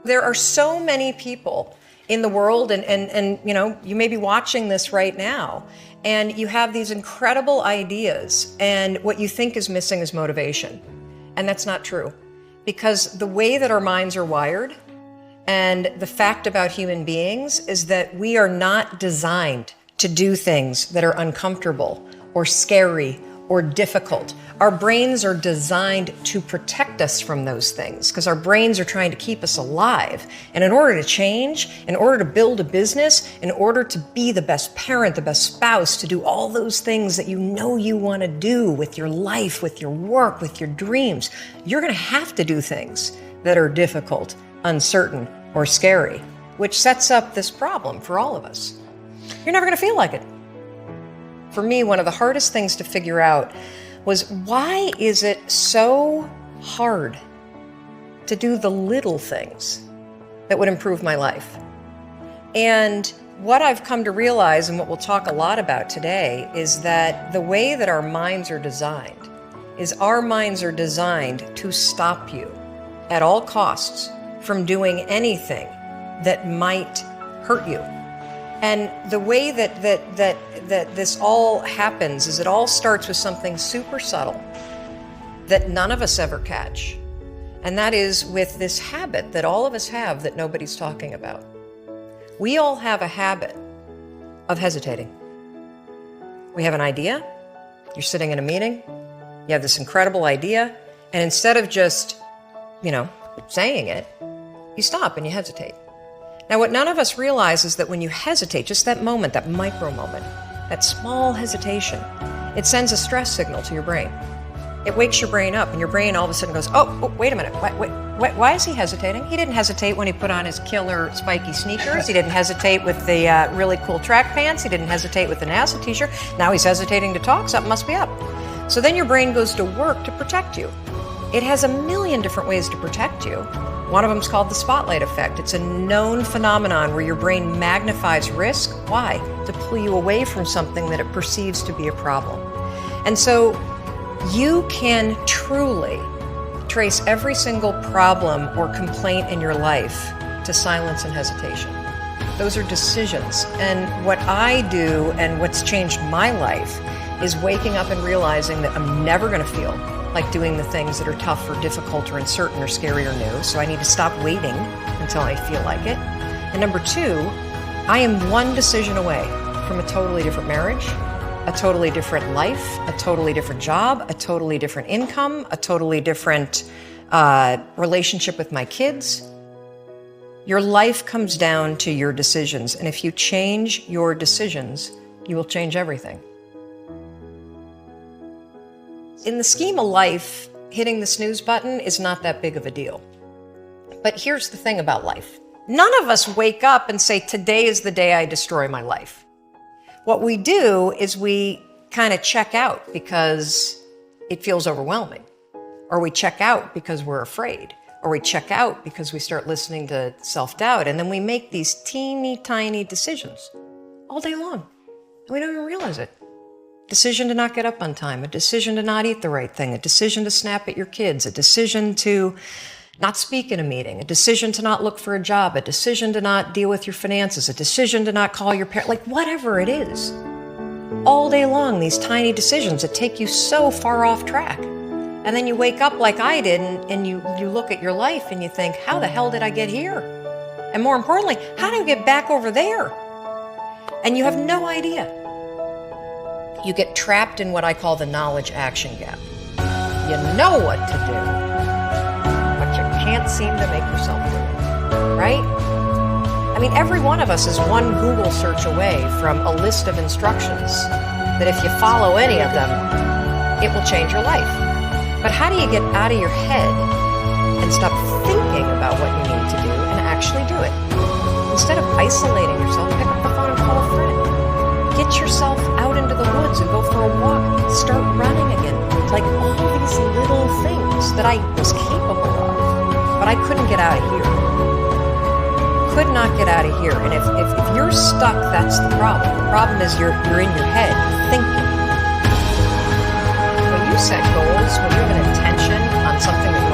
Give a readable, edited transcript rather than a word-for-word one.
There are so many people in the world, and you know, you may be watching this right now, and you have these incredible ideas, and what you think is missing is motivation. And that's not true. Because the way that our minds are wired, and the fact about human beings, is that we are not designed to do things that are uncomfortable or scary or difficult. Our brains are designed to protect us from those things because our brains are trying to keep us alive. And in order to change, in order to build a business, in order to be the best parent, the best spouse, to do all those things that you know you want to do with your life, with your work, with your dreams, you're going to have to do things that are difficult, uncertain, or scary, which sets up this problem for all of us. You're never going to feel like it. For me, one of the hardest things to figure out was, why is it so hard to do the little things that would improve my life? And what I've come to realize, and what we'll talk a lot about today, is that the way that our minds are designed is our minds are designed to stop you at all costs from doing anything that might hurt you. And the way that this all happens is it all starts with something super subtle that none of us ever catch. And that is with this habit that all of us have that nobody's talking about. We all have a habit of hesitating. We have an idea, you're sitting in a meeting, you have this incredible idea, and instead of just, saying it, you stop and you hesitate. Now, what none of us realize is that when you hesitate, just that moment, that micro moment, that small hesitation, it sends a stress signal to your brain. It wakes your brain up, and your brain all of a sudden goes, oh, wait a minute, why is he hesitating? He didn't hesitate when he put on his killer spiky sneakers. He didn't hesitate with the really cool track pants. He didn't hesitate with the NASA t-shirt. Now he's hesitating to talk, something must be up. So then your brain goes to work to protect you. It has a million different ways to protect you. One of them is called the spotlight effect. It's a known phenomenon where your brain magnifies risk. Why? To pull you away from something that it perceives to be a problem. And so you can truly trace every single problem or complaint in your life to silence and hesitation. Those are decisions. And what I do, and what's changed my life, is waking up and realizing that I'm never going to feel like doing the things that are tough or difficult or uncertain or scary or new. So I need to stop waiting until I feel like it. And number two, I am one decision away from a totally different marriage, a totally different life, a totally different job, a totally different income, a totally different relationship with my kids. Your life comes down to your decisions. And if you change your decisions, you will change everything. In the scheme of life, hitting the snooze button is not that big of a deal. But here's the thing about life. None of us wake up and say, today is the day I destroy my life. What we do is we kind of check out because it feels overwhelming. Or we check out because we're afraid. Or we check out because we start listening to self-doubt. And then we make these teeny tiny decisions all day long. And we don't even realize it. Decision to not get up on time, a decision to not eat the right thing, a decision to snap at your kids, a decision to not speak in a meeting, a decision to not look for a job, a decision to not deal with your finances, a decision to not call your parents, like whatever it is. All day long, these tiny decisions that take you so far off track. And then you wake up like I did and you look at your life and you think, how the hell did I get here? And more importantly, how do I get back over there? And you have no idea. You get trapped in what I call the knowledge-action gap. You know what to do, but you can't seem to make yourself do it, right? I mean, every one of us is one Google search away from a list of instructions that if you follow any of them, it will change your life. But how do you get out of your head and stop thinking about what you need to do and actually do it? Instead of isolating yourself, pick up the phone and call a friend. Get yourself out into the woods and go for a walk. Start running again. Like all these little things that I was capable of, but I couldn't get out of here. Could not get out of here. And if you're stuck, that's the problem. The problem is you're in your head thinking. When you set goals, when you have an intention on something that